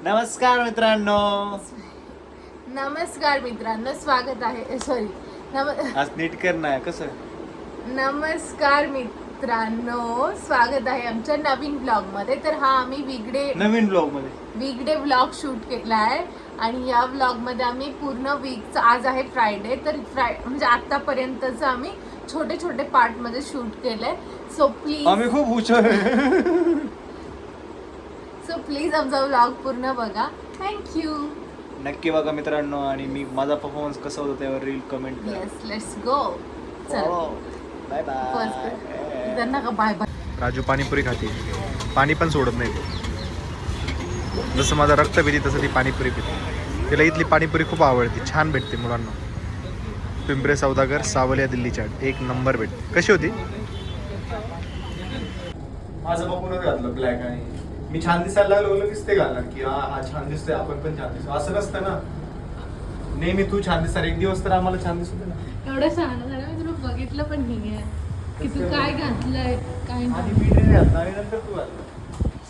नमस्कार मित्रांनो. नमस्कार मित्रांनो, स्वागत आहे. आज नीट करणार कसं. नमस्कार मित्रांनो, स्वागत आहे आमच्या नवीन ब्लॉग मध्ये. तर हा आम्ही नवीन ब्लॉग मध्ये वीकडे ब्लॉग शूट केला आहे आणि या ब्लॉग मध्ये आम्ही पूर्ण वीकचा, आज आहे फ्रायडे, तर म्हणजे आतापर्यंतच आम्ही छोटे छोटे पार्ट मध्ये शूट केलंय. सो आम्ही खूप हुशार आहे. सो प्लीज आमचा ब्लॉग पूर्ण बघा. थँक्यू. नक्की बघा मित्रांनो. आणि मी माझा परफॉर्मन्स कसा होता त्यावर रील कमेंट करा. Yes, let's go. Bye bye. त्यांना का बाय बाय. राजू पाणीपुरी खाते, पाणी पण सोडत नाही तो. जसं माझा रक्त पिती तसं ती पाणीपुरी पिते. तिला इथली पाणीपुरी खूप आवडते, छान भेटते मुलांना. पिंपरे सौदागर, सावलिया, दिल्ली चाट एक नंबर भेटते. कशी होती? माझं बघूनच घातलं ब्लॅक आणि मी छान दिसायला लागलो लगेच ते घालणार की हा छान दिसतोय, आपण पण छान दिसतो. असं नसतं ना, नेहमी तू छान दिसणार, एक दिवस तर आम्हाला छान दिसत ना. एवढं छान झालं, मी तुला बघितलं पण नाही आहे की तू काय घातलंय काय आधी नाही. मी नाही घातलं आणि नंतर तू घातलं.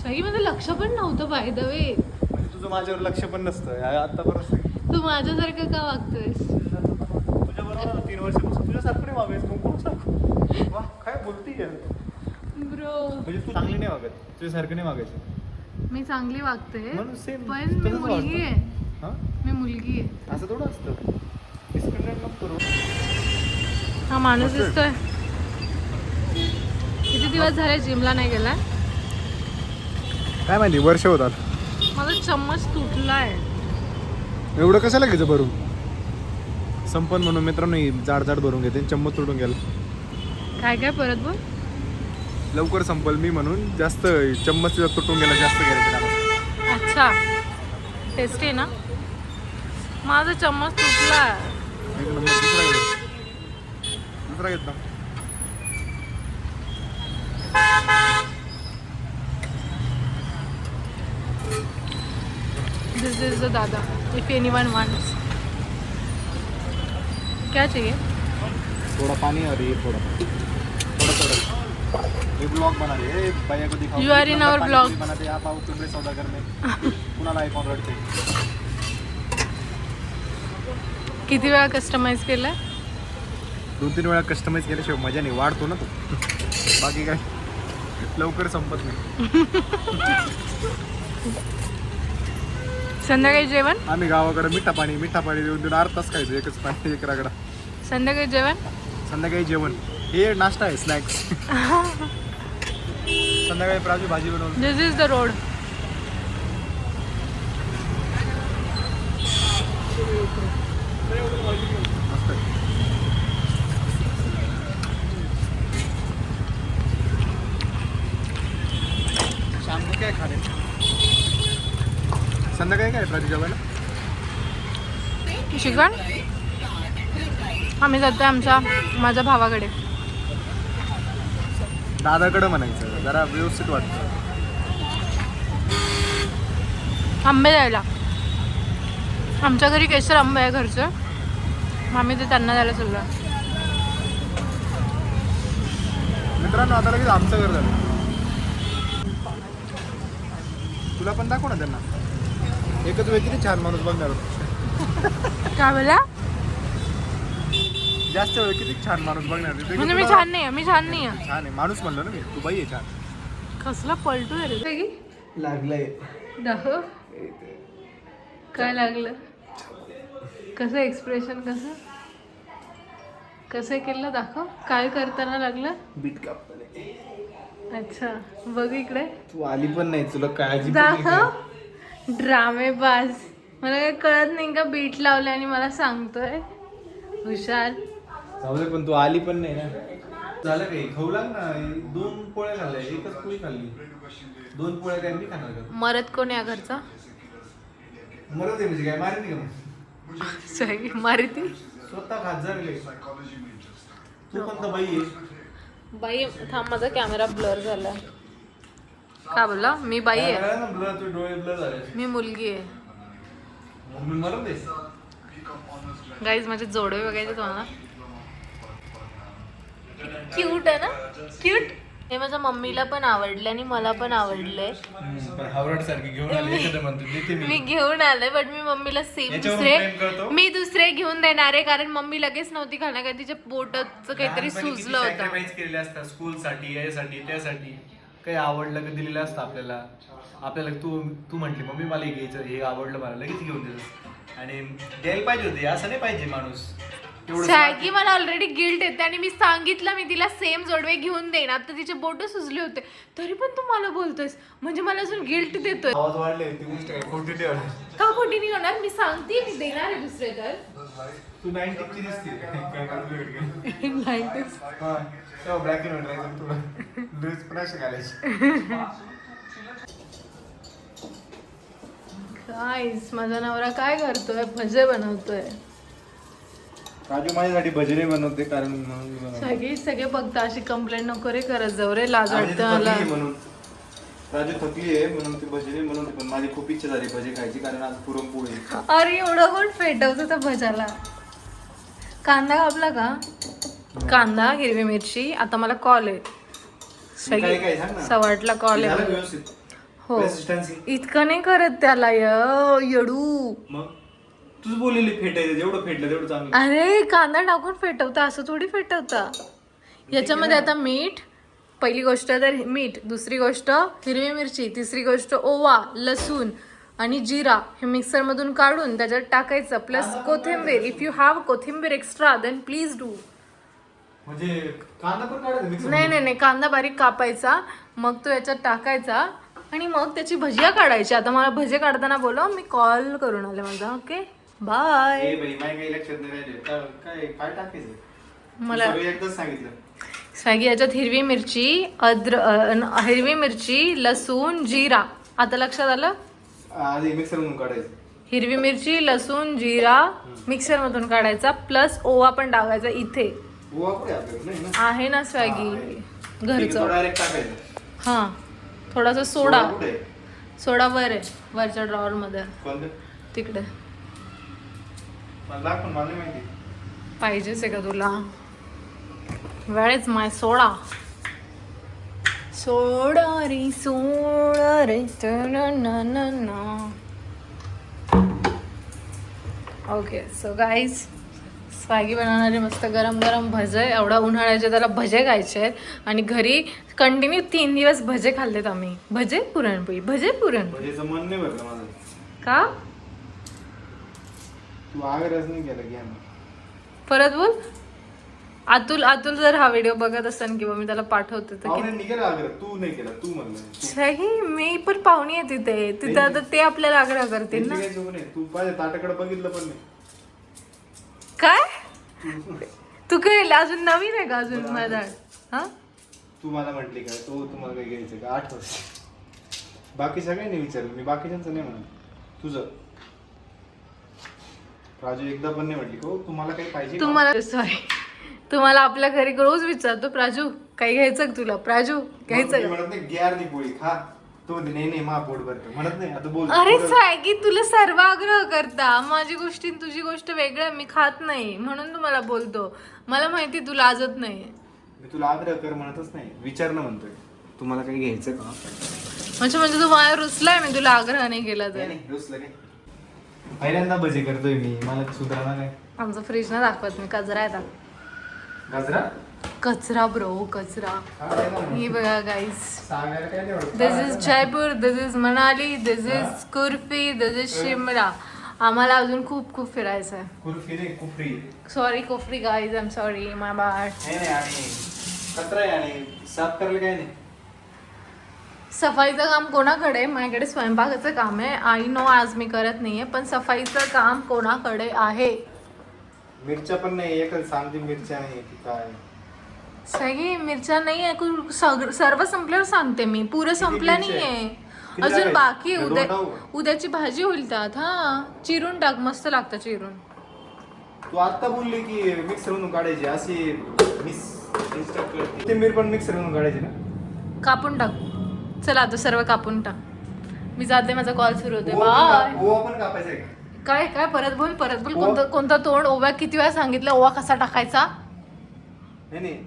सही माझं लक्ष पण नव्हतं बाय द वे. म्हणजे तुझं माझ्यावर लक्ष पण नसतं आता बरं. तू माझ्यासारखं का वागतोयस? तुझ्या बरोबर 3 वर्षापासून तुझ्यासारखं नाही वागायचं. मग कोण सांगू? वा काय बोलती ब्रो, म्हणजे तू चांगली नाही वागत, तुझ्यासारखं नाही वागायचं. मी चांगली वागते म्हणून सेम पण मी मुलगी आहे. हा मी मुलगी आहे. असं थोडं असतं. डिस्क्रिमिनेट नको करू. हा माणूस मस्त. दिसतोय. किती दिवस झाले जिमला नाही गेलाय? काय माहिती, वर्ष होत आलं. माझा चम्मच तुटलाय. एवढं कशाला घ्यायचं भरून? संपन म्हणून मित्रांनो जाड जाड भरून घेते, चम्मच तुटून गेला. काय काय परत बोल. लवकर संपल मी म्हणून जास्त चम्मच तुटून गेला, जास्त घ्यायचं. अच्छा, टेस्टी आहे ना? माझा चम्मच तुटला. एक नंबर. दुसरा घेतला. This is the दादा. If anyone wants. क्या चाहिए? थोड़ा पानी और ये थोड़ा थोड़ा ये ब्लॉग बना रही है, भैया को दिखाओ. You are in our vlog. बनाते आप आओ पिंपरे सौदागर में. कुणाला आयफोन रडते. किती वेळा कस्टमाइज केलं? 2-3 वेळा कस्टमाइज केल्याशिवाय मजा नाही, वाढतो ना तो. बाकी काय लवकर संपत नाही. संध्याकाळी जेवण? आम्ही गावाकडे मिठा पाणी देऊन देऊन 8 तास खायचो एकच पाणी, एक रगडा. संध्याकाळी जेवण? संध्याकाळी जेवण हे नाश्ता आहे, स्नॅक्स. संध्याकाळी प्राजू भाजी बनवून. दिस इज द रोड. मस्त. शाम को काय खाणे? संध्याकाळी काय प्राजू जेवायला? चिकन. आम्ही जातोय माझ्या भावाकडे. दादाकडे म्हणायचं, जरा व्यवस्थित वाटतं. आंबे द्यायला. आमच्या घरी केसर आंबे आहे घरचं, मग आम्ही ते त्यांना द्यायला चाललो. मित्रांनो आता लगेच आमचं घर झालं. तुला पण दाखव ना त्यांना. एकच वेळ किती छान माणूस बघणार. काय बोला? जास्त वेळ किती छान माणूस बघणार. म्हणजे मी छान नाही आहे, मी छान नाही आहे. छान आहे माणूस म्हणलं ना मी, तू बाई आहे छान. कसला पलटू आहे रे. लागलंय. दाखव काय लागलं. कसं एक्सप्रेशन, कसं केलं दाखव. काय करताना लागलं? बीट कापताना. अच्छा बघ इकडे. तू आली पण नाही, तुला काळजी पण नाही. दाखव. ड्रामेबाज. मला काही कळत नाही का बीट लावले आणि मला सांगतोय. हुशार. जाऊ दे, पण तू आली पण नाही ना. झालं काही खाऊ लाग ना. 2 पोळ्या खाल्ल्या, एकच पोळी खाल्ली. 2 पोळ्या काय मी खाणार का? मरत कोण या घरचा? मरत आहे म्हणजे काय, मारती का मग? सही मारती. स्वतः खात जगले. तू पण तर बाई आहे. बाई थांब, माझा कॅमेरा ब्लर झाला. का बोलला? मी बाई आहे. काय ना ब्लर, तू डोळे ब्लर झाले. मी मुलगी आहे. मम्मी मरत आहेस. गाईज माझे जोडवे बघायचे तुम्हाला. क्यूट आहे ना? क्यूट. हे माझ्या मम्मीला पण आवडलं आणि मला पण आवडलंय. पण हावराड सारखी घेऊन आले एखादं म्हणतो देते मी घेऊन आले बट मी मम्मीला सेम मी दुसरे घेऊन देणार आहे कारण मम्मी लगेच नव्हती खाणार कारण तिच्या पोटाचं काहीतरी सुजलं होतं. सॅक्रिफाईस केलेले असतात स्कूलसाठी यासाठी त्यासाठी काही आवडलं का दिलेलं असतं आपल्याला तू म्हटली मम्मी मला हे घ्यायचं हे आवडलं मला लगेच घेऊन देतं आणि द्यायला पाहिजे होते असं नाही पाहिजे माणूस सॅगी मला ऑलरेडी गिल्ट येते आणि मी सांगितलं मी तिला सेम जोडवे घेऊन देईन आता तिचे बोट सुजले होते तरी पण तू मला बोलतोयस म्हणजे मला अजून गिल्ट देतोय. आवाज वाढले ती गोष्ट काय खोटी नाही होणार. का खोटी नाही होणार मी सांगते मी देणार आहे दुसरे तर तू 90 ची दिसते काय काढून 90s हा तेव्हा ब्लॅक अँड व्हाईट राहायचं तुला ड्रेस पण असे घालायचे. गाईस माझा नवरा काय करतोय भजे बनवतोय. राजू माझ्यासाठी भजने बनवते कारण सगळे बघता अशी कंप्लेंट नको रे करत जाऊ रे लाज वाटते मला म्हणून राजू थकली आहे म्हणून ती भजने बनवते पण माझी खूप इच्छा झाली भजी खायची कारण आज पुरणपोळी. अरे एवढं कोण पेटवतं त्या भजाला. कांदा कापला का कांदा हिरवी मिरची आता मला कॉल आहे काय सांग ना 8:15 कॉल आहे व्यवस्थित हो Consistency. इतकं नाही करत त्याला येडू. मग तूच बोललेली फेटायचं जेवढं फेटलं तेवढं चांगलं. अरे कांदा टाकून फेटवता असं थोडी फेटवता. याच्यामध्ये आता मीठ पहिली गोष्ट तर मीठ दुसरी गोष्ट हिरवी मिरची तिसरी गोष्ट ओवा लसूण आणि जिरा हे मिक्सरमधून काढून त्याच्यात टाकायचं प्लस कोथिंबीर. इफ यू हॅव कोथिंबीर एक्स्ट्रा देन प्लीज डू. म्हणजे कांदा पण काढायचा मिक्सर नाही कांदा बारीक कापायचा मग तो याच्यात टाकायचा आणि मग त्याची भजिया काढायची. आता मला भजे काढताना बोलव मी कॉल करून आले माझा. Okay bye. ए बाई माझ्या काही लक्षात नाही राहिले काय काय टाकायचं मला एकदाच सांगितलं. स्वॅगी याच्यात हिरवी मिरची लसूण जिरा आता लक्षात आलं. आधी मिक्सर मधून काढायचं. हिरवी मिरची लसूण जिरा मिक्सर मधून काढायचा प्लस ओवा पण टाकायचा. इथे ओवा कुठे आपल्याकडे नाही ना आहे ना स्वॅगी घरचं. डायरेक्ट टाकायचं. हा थोडासा सोडा कुठे सोडा वर आहे वरच्या ड्रॉवर मध्ये कोणतं तिकडे मला पण मला नाही माहिती. पाहिजेच आहे का तुला. वेळेच माय सोडा रे सोडा रे ओके सो गाईज स्पॅगी बनवणारे मस्त गरम गरम भजे एवढा उन्हाळ्याचे त्याला भजे खायचे आहेत आणि घरी कंटिन्यू 3 दिवस भजे खाल्लेत आम्ही. भजे पुरणपोळी भजेचं मन नाही भरलं माझं. का तू आग्रहच नाही केला घ्या परत बोल. अतुल जर हा व्हिडिओ बघत असेल किंवा मी त्याला पाठवते तर पाहुण्यांनी केला आग्रह तू नाही केला तू म्हणलं सही मी पण पाहुणी आहे तिथे आता ते आपल्याला आग्रह करतील ना. तू पाहिजे ताटाकडे बघितलं पण नाही. काय तू काय अजून नवीन आहे का अजून माझा. हा तू मला म्हटली का तो तुम्हाला काही घ्यायचं का आठवण. बाकी सगळ्यांनी विचारलं मी बाकीच्यांचं नाही म्हणत तुझं. राजू एकदा पण नाही म्हटली को तुम्हाला काही पाहिजे तुम्हाला सॉरी तुम्हाला आपल्या घरी रोज विचारतो प्राजू काही घ्यायचं का तुला. प्राजू घ्यायचं म्हणत नाही ग्यार दी पोळी खा तो नाही मा पोट भरतं म्हणत नाही. आता बोल अरे स्वॅगी तुला सर्व आग्रह करता माझी गोष्टी तुझी गोष्ट वेगळं मी खात नाही म्हणून तुम्हाला बोलतो. मला माहिती तू लाजत नाही. मी तुला आग्रह कर म्हणतच नाही विचारणं म्हणतोय तुम्हाला काही घ्यायचं का. म्हणजे तू माझ्या रुसलाय मी तुला आग्रह नाही केला तर. रुसलं काय पहिल्यांदा भजी करतोय मी मला सुधारणा काय. आमचं फ्रीज ना दाखवत मी कचरा आहे गजरा कचरा ब्रो कचरा. हे बघा गाईज सांगायला काय नाही आवडत. This is Jaipur this is Manali this is Kurfi this is Shimla. आम्हाला अजून खूप खूप फिरायचं आहे. कुल्फी नाही Kufri sorry Kofri guys I am sorry my bad. नाही आणि कचरा आहे आणि साफ करायला काय नाही. सफाईचं काम कोणाकडे माझ्याकडे स्वयंपाकाचं काम आहे. आई नो आज मी करत नाहीये पण सफाईचं काम कोणाकडे आहे. मिरच्या पण नाही एकच सांगते मिरच्या नाही की काय. सगळी मिरच्या नाही आहे सर्व संपल्यावर सांगते मी. पुरं संपलं नाहीये अजून बाकी उद्याची भाजी होईल त्यात. हा चिरून टाक मस्त लागतं चिरून. तू आता बोलली की मिक्सर मधून काढायची अशी कोथिंबीर पण मिक्सर मधून काढायची ना. कापून टाक चला आता सर्व कापून टाक. मी जाते माझा कॉल सुरू होते. बाय. ओवा पण कापायचा आहे. काय काय परत बोल कोणता तोंड. ओव्या किती वेळा सांगितलं ओवा कसा टाकायचा. नाही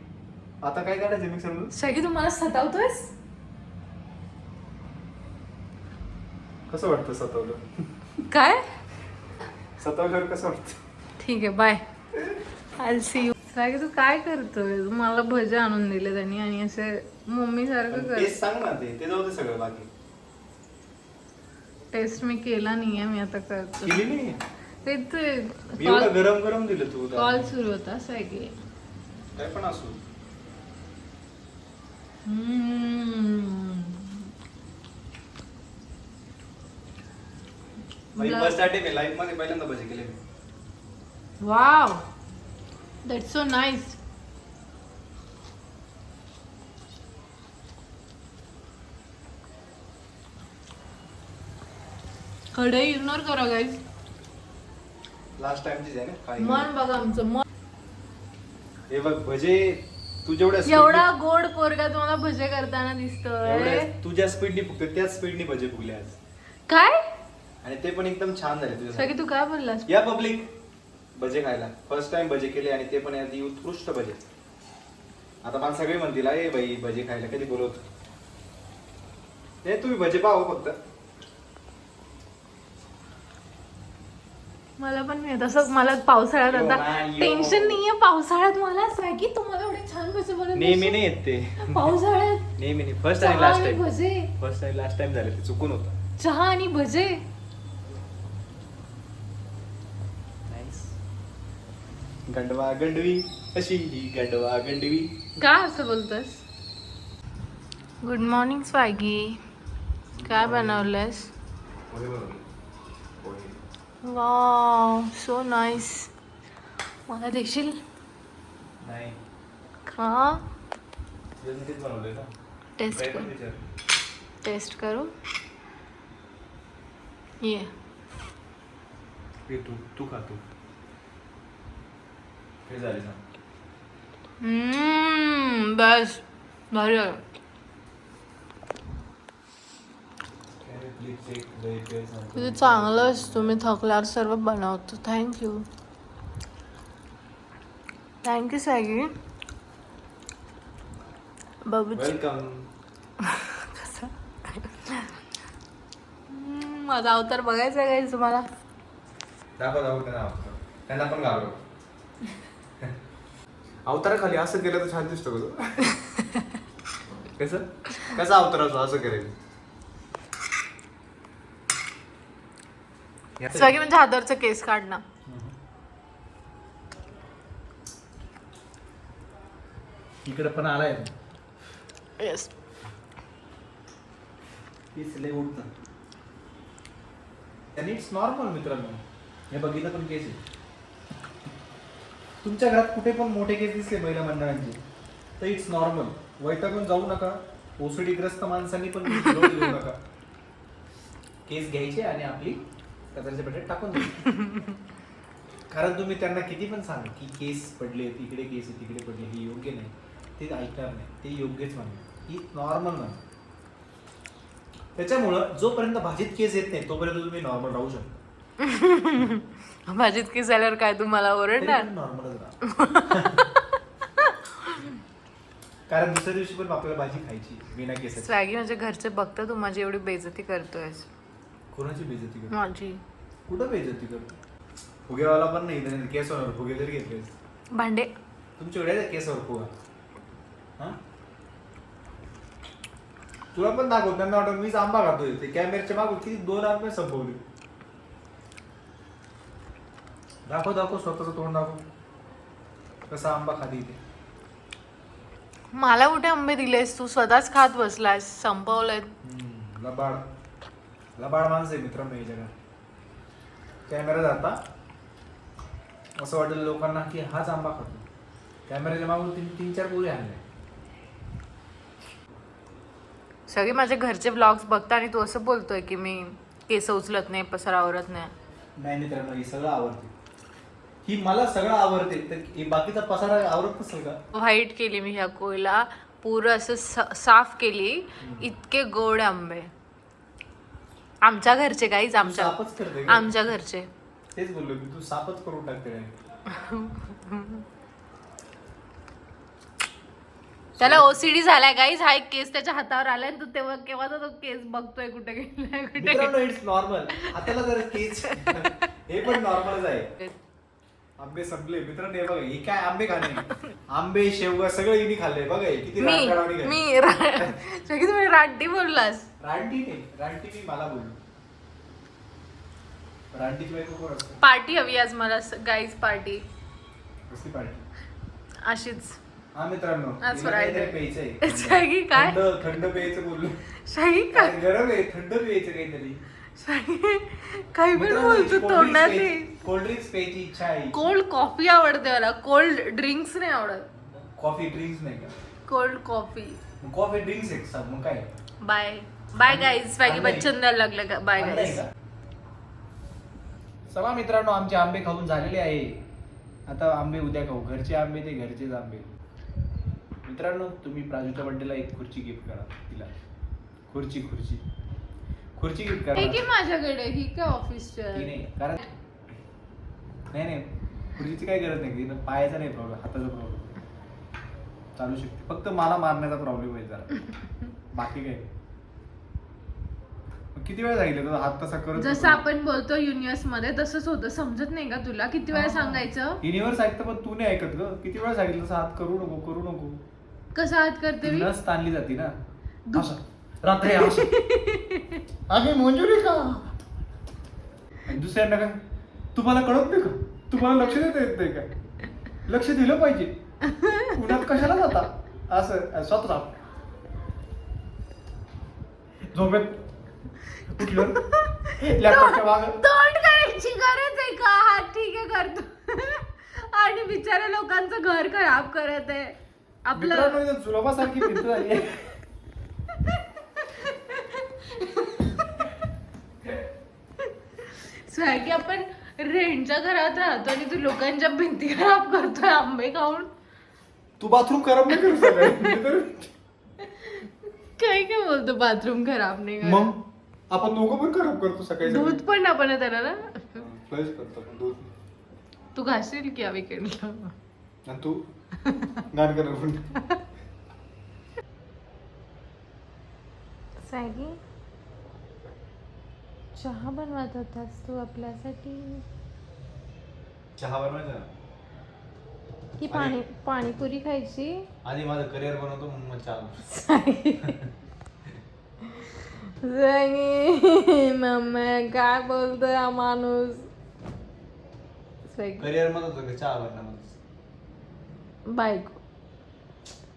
आता काय काढायचं मिक्सर मधून? सगळी तुम्हाला सतावतोयस. कसं वाटतं सतावलं? काय? सतावल्यावर कसं वाटतं? ठीक आहे, बाय. I C you. काय तू काय करतोय? मला भजे आणून दिले त्यांनी आणि असे मम्मी सारखं कर. टेस्ट सांग ना, ते जाऊ दे सगळं बाकी. टेस्ट मी केला नाहीये, मी आता करतो. केली नाही ते मी एवढं गरम गरम दिलं तू. कॉल सुरू होता सगळे. काय पण असू. फर्स्ट टाइम लाईफ मध्ये पहिल्यांदा भजी केले मी. Wow, that's so nice. कढई इग्नोर करा गाईज. लास्ट टाइमचीच आहे ना काही. मन बघा आमचं मन. हे बघ भजे तू जेवढ्या एवढा गोड पोरगा तुम्हाला भजे करताना दिसतोय. तुझ्या स्पीडनी फुगते त्याच स्पीडनी भजे फुगले आज. काय? आणि ते पण एकदम छान झाले तुझ्या. सगळी तू काय बोललास? या पब्लिक भजे खायला. फर्स्ट टाइम भजे केले आणि ते पण अगदी उत्कृष्ट भजे. आता मला सगळे म्हणतील अरे बाई भजे खायला कधी बोलवत. हे तुम्ही भजे पाहू फक्त. मला पण नाही तसं. मला पावसाळ्यात यो आता man, यो. टेन्शन नाहीये. पावसाळ्यात मला स्वॅगी तुम्हाला एवढे छान भजे बनवत नेहमी नाही येत ते. पावसाळ्यात नेहमी नाही. फर्स्ट आणि चहा लास्ट आणि टाइम. भजे. फर्स्ट आणि लास्ट टाइम झाले ते चुकून होतं. चहा आणि भजे. गंडवा गंडवी अशी ही गंडवा गंडवी. का असं बोलतोस? Good morning swaggy. काय बनवलंस? Wow, so nice. मला देशील नाही का? तेच बनवलंय ना. टेस्ट करू. टेस्ट करू. ये तू खा तू. हे झाले ना. बस भारी आहे. किती चांगलंच. तुम्ही थकल्यावर सर्व बनवतो. थँक्यू. Thank you saggy. बाबू वेलकम. माझा अवतार बघायचा आहे का तुम्हाला? दाखव त्यांना पण घाबरव. अवताराखाली असं केलं तर छान दिसतो का? कसं कसा अवतार असतो असं केलं? स्वॅगी म्हणजे हातावरचा केस काढणं. इकडे पण आलाय. येस. उठतं आणि इट्स नॉर्मल मित्रांनो. हे बघितलं पण केस आहे. तुमच्या घरात कुठे पण मोठे केस दिसले महिला मंडळांचे तर इट्स नॉर्मल. वैतागून जाऊ नका. ओसीडी ग्रस्त माणसांनी पण घेऊ नका. केस घ्यायचे आणि आपली कचऱ्याच्या पेट्यात टाकून द्यायचे. कारण तुम्ही त्यांना किती पण सांगा की केस पडले तिकडे केस तिकडे पडले हे योग्य नाही, ते ऐकणार नाही. ते योग्यच म्हणणार ही नॉर्मल म्हणणार. त्याच्यामुळं जोपर्यंत भाजीत केस येत नाही तोपर्यंत तुम्ही नॉर्मल राहू शकता. भाजीत केस आल्यावर काय तुम्हाला ओरडणार? नॉर्मलच राहा. कारण दुसऱ्या दिवशी पण आपल्याला भाजी खायची बिना केस. स्वॅगी म्हणजे घरचे बघता तू माझी एवढी बेइज्जती करतोय. कोणाची बेइज्जती करतो? माझी. कुठं बेइज्जती करतो? फुगेवाला पण नाही. केसावर फुगे जरी घेतले भांडे तुमच्याकडे केसावर फुगा. हा तुला पण दाखव. त्यांना वाटत मीच आंबा खातोय. ते कॅमेऱ्याच्या मागून किती 2 आंबे संपवले. दाखव स्वतःच तोंड दाखव. कसा आंबा खाती ते. मला कुठे आंबे दिलेस? तू स्वतःच खात बसलास. संपवलंय. लबाड माणसं आहे मित्रांनो या जगात. कॅमेरा जाता असं वाटेल लोकांना की हाच आंबा खातो. कॅमेऱ्याच्या मागून 3-4 पोरी आणले. सगळे माझे घरचे ब्लॉग्स बघता आणि तू असं बोलतोय की मी केस उचलत नाही, पसार आवरत नाही. नाही मित्रांनो ही सगळं आवडते. ही मला सगळं आवडते तर बाकीचा पसारा आवडत नसेल का? व्हाईट केली मी ह्या कोयला पुरं असं साफ केली. इतके गोड आंबे. आमच्या घरचे काहीच. सापच करते का? आमच्या घरचे. तेच बोललो की तू सापच करून टाकते. त्याला ओसीडी झालाय गाईज. हा एक केस त्याच्या हातावर आलाय तो तेव्हा केव्हा तो केस बघतोय कुठे गेलाय कुठे मित्रांनो इट्स नॉर्मल. हाताला जर केस हे पण नॉर्मलच आहे. आंबे संपले मित्रांनो. हे बघा हे काय आंबे खाणे, आंबे शेवगा सगळं हिने खाल्लंय बघा. हे किती रानकाढावणी खाल्ली. मी तुम्ही रानटी बोललास. रानटी मला बोललो. रानटीची बायको कोण असते? पार्टी हवी आज मला गाईज. पार्टी कसली पार्टी? अशीच. हा मित्रांनो आज हिला Friday. काहीतरी प्यायचंय. शाही काय थंड प्यायचं बोललो. शाही काय काय गरम आहे, थंड प्यायचं काहीतरी. शाही काही पण मित्रांनो, बोलतो हिची तोंडात. कोल्ड ड्रिंक्स प्यायची इच्छा आहे. कोल्ड कॉफी आवडते मला, कोल्ड ड्रिंक्स नाही आवडत. कॉफी ड्रिंक्स नाही का? Cold coffee. कॉफी ड्रिंक्स एक साथ मग काय? Bye bye guys. स्वॅगी आणलंय. बच्चन द्यायला लागलं का? बाय आणलंय गाईज. का? चला मित्रांनो आमचे आंबे खाऊन झालेले आहे. आता आंबे उद्या खाऊ. घरचे आंबे ते घरचेच आंबे. मित्रांनो तुम्ही प्राजूच्या बर्थडेला एक खुर्ची गिफ्ट करा तिला. खुर्ची गिफ्ट करा. हे की माझ्याकडे ही काय ऑफिसच्या. ती नाही कारण नाही खुर्चीची काही गरज नाही. तिनं पायाचा नाही प्रॉब्लेम, हाताचा प्रॉब्लेम. चालू शकते, फक्त मला मारण्याचा प्रॉब्लेम आहे जरा. बाकी काय. किती वेळ सांगितलं तुझा हात तसा करत जसं आपण बोलतो युनिवर्स मध्ये तसंच होतं. समजत नाही का तुला? किती वेळा सांगायचं? युनिवर्स ऐकतं पण तू नाही ऐकत ग. किती वेळा सांगितलं तसं हात करू नको. कसं हात करते मी? नस ताणली जाते ना असं रात्री असं. आम्ही मंजुरी का आणि दुसऱ्यांना काय तुम्हाला कळत नाही का? तुम्हाला लक्ष देता येत नाही का? लक्ष दिलं पाहिजे. उन्हात कशाला जाता असं स्वतः झोपेत उठलं लॅपटॉपच्या मागं. तोंड करायची गरज आहे का? हा ठीक आहे करतो. आणि बिचाऱ्या लोकांचं घर खराब करत आहे आपलं. मित्रांनो, इथं जुलाबासारखी भिंत झाली आहे. स्वॅगी आपण रेंटच्या घरात राहतो आणि तू लोकांच्या भिंती खराब करतोय आंबे खाऊन. तू बाथरूम खराब नाही करू शकत. काय काय बोलतो बाथरूम खराब नाही करत? मग आपण दोघं पण खराब करतो सकाळी. दूध पण आपण त्याला ना. फ्लश करतो आपण दूध. तू घासील की विकेंडला? आणि तू गाण करणार पण. स्वॅगी चहा बनवत होतास तू आपल्यासाठी चहा बनवायचा की पाणीपुरी खायची? आधी माझं करिअर बनवतो मग चहा. मम्मा काय बोलतोय हा माणूस? करिअर मध्ये होतं चहा बनणं बायको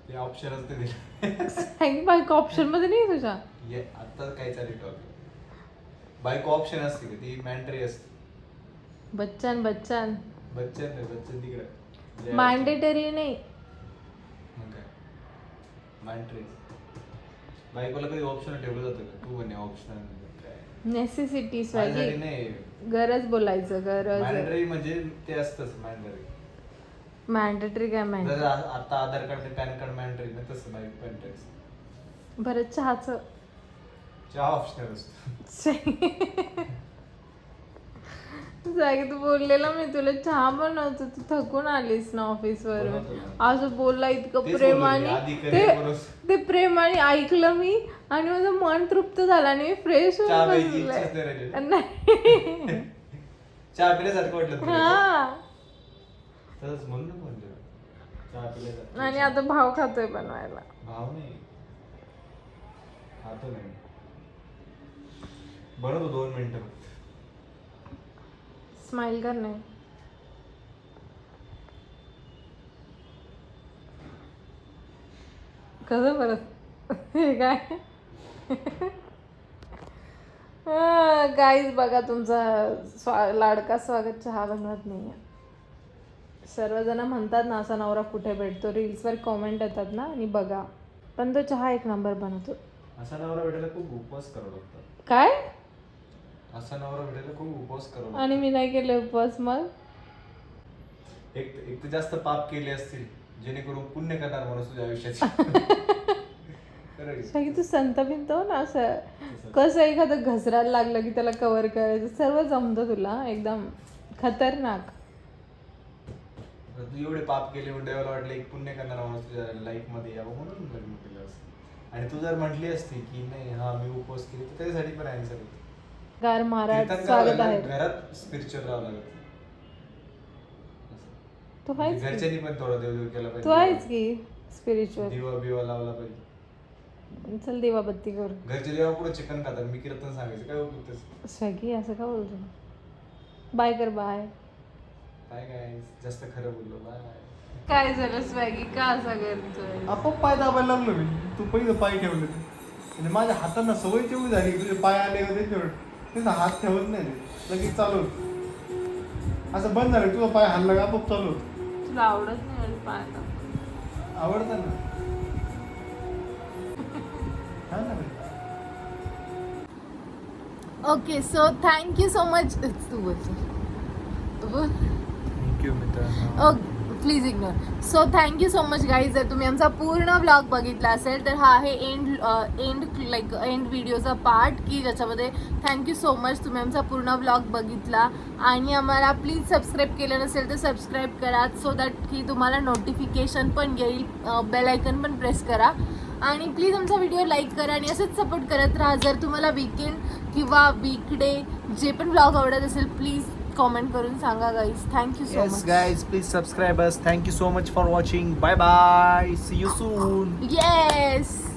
ते ऑप्शनच ते दिलं. बायको ऑप्शन मध्ये नाही तुझ्या? आता काय चालेल टॉपिक. बायको ऑप्शन असते का? ती मॅन्डरी असते. बच्चन बच्चन तिकडे मॅन्डेटरी नाही. मग काय मॅन्डरी. बायकोला कधी ऑप्शन ठेवलं जातं का? तू म्हणे ऑप्शन काय नेसेसिटी. माझ्यासाठी नाही. गरज बोलायचं. गरज. मॅन्डरी म्हणजे ते असतंच मॅन्डरी. मॅन्डेटरी काय जर आता आधार कार्ड पॅन कार्ड मॅन्डरी ना तसं बायको मॅन्डरी असतं. बरं चहाचं चहा ऑप्शनल असतो. जागी तू बोललेला मी तुला चहा बनवतो. तू थकून आलीस ना ऑफिस वरून. बनवतो ना. असं बोलला इतकं तेच प्रेमाने. बोललो मी, आधी career बनवूस. ते प्रेमाने ऐकलं मी आणि माझं मन तृप्त झालं आणि मी फ्रेश चहा होऊन प्यायची बसले. इच्छाच नाही राहिली. नाही. चहा पिल्यासारखं वाटलं तुला? हा. तसंच म्हणून ना म्हणलं चहा पिल्यासारखं. आणि आता भाव खातोय बनवायला. भाव नाही खातो नाही. बनवतो 2 मिनिटं फक्त. स्माइल कर नाही. कसं परत हे काय गाईज बघा तुमचा लाडका स्वागत चहा बनवत नाहीये. सर्वजण म्हणतात ना असा नवरा कुठे भेटतो. रील्सवर कॉमेंट येतात ना आणि बघा. पण तो चहा 1 नंबर बनवतो. असा नवरा भेटायला खूप उपवास करावा लागतात. काय? असा नवरा भेटायला खूप उपवास करावा लागतात. आणि मी नाही केले उपवास. मग एक तर जास्त पाप केले असतील जेणेकरून पुण्य करणार माणूस तुझ्या आयुष्यात. तू संत बिनतो ना असं कसं एखादं घसरायला लागलं की त्याला कव्हर करायचं सर्व जमतं तुला एकदम खतरनाक. तू एवढे पाप केले म्हणून देवाला वाटलं एक पुण्य करणारा माणूस तुझ्या लाईफ मध्ये यावं म्हणून लग्न केलं असं. आणि तू जर म्हटली असती की नाही हा मी उपवास केली तर त्याच्यासाठी पण आन्सर होतं. गार महाराज कीर्तन स्वागत करायला आहे. घरात स्पिरिच्युअल राहावं लागत. तू आहेस की? घरच्यांनी पण थोडा देवदेव केला तू आहेस पाहिजे. की स्पिरिच्युअल. दिवा बिवा लावला पाहिजे. चल देवाबत्ती करू. घरचे देवा पुढे चिकन खातात मी कीर्तन सांगायचं काय उपयोग त्याचं? स्वॅगी असं का बोलतो? बाय कर बाय. काय जास्त खरं बोललो बाय. काय झालं स्वॅगी का असं करतोय? आपोआप पाय दाबायला लागलो मी. तू पहिलं पाय ठेवले आणि माझ्या हातांना सवय तेवढी झाली की तुझे पाय आले होते तेवढं हात ठेवत नाही लगेच चालू होत. असं बंद झालं तुझा पाय हल्ला का आपोआप चालू होत. तुला आवडत नाही माझे पाय आवडतं ना. हा ना बाई. Okay so thank you so much. तू बोल. थँक्यू मित्रांनो. Okay please ignore. So thank you so much guys. जर तुम्ही आमचा पूर्ण व्लॉग बघितला असेल तर हा आहे एंड व्हिडिओचा पार्ट की ज्याच्यामध्ये थँक्यू सो मच तुम्ही आमचा पूर्ण व्लॉग बघितला. आणि आम्हाला प्लीज सबस्क्राईब केलं नसेल तर सबस्क्राईब करा सो दॅट की तुम्हाला नोटिफिकेशन पण येईल. बेल आयकन पण प्रेस करा आणि प्लीज आमचा व्हिडिओ लाईक करा आणि असंच सपोर्ट करत राहा. जर तुम्हाला वीकेंड किंवा वीकडे जे पण व्लॉग आवडत असेल प्लीज कॉमेंट करून सांगा guys. Thank you so Yes much. guys, please subscribe us. Thank you so much for watching. Bye bye. See you soon. Yes.